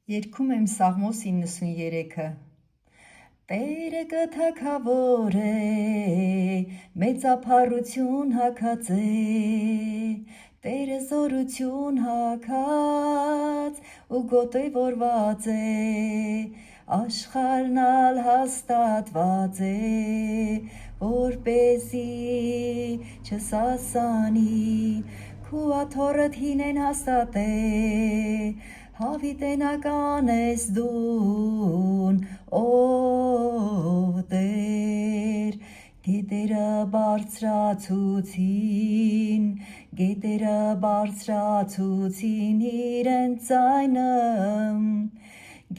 Երգում եմ Սաղմոս 93-ը։ Տերը կթագավոր է, մեծափառություն հագած է, Տերը զորություն հագած ու գոտևորված է, աշխարհն ալ հաստատված է, որպեսզի չսասանի, քու աթոռդ հինեն հաստատե, հավիտենական ես դուն, ով Տեր, գետերը բարձրացուցին իրենց ձայնը,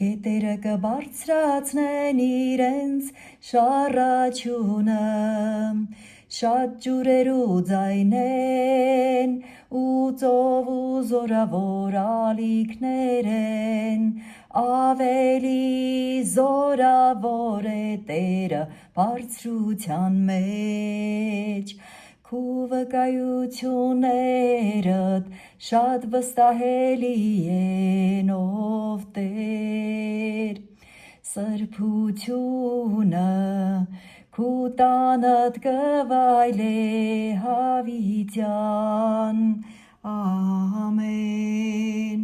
գետերը կբարձրացնեն իրենց շառաչյունը, շատ ջուրեր ու ձայնեն, ու ծով ու զորավոր ալիքներ են, ավելի զորավոր է Տերը բարձրության մեջ, քու վկայություններդ շատ վստահելի են, ով Տեր, սրբությունը քու տանդ կվայելե հավիտյան, ամեն։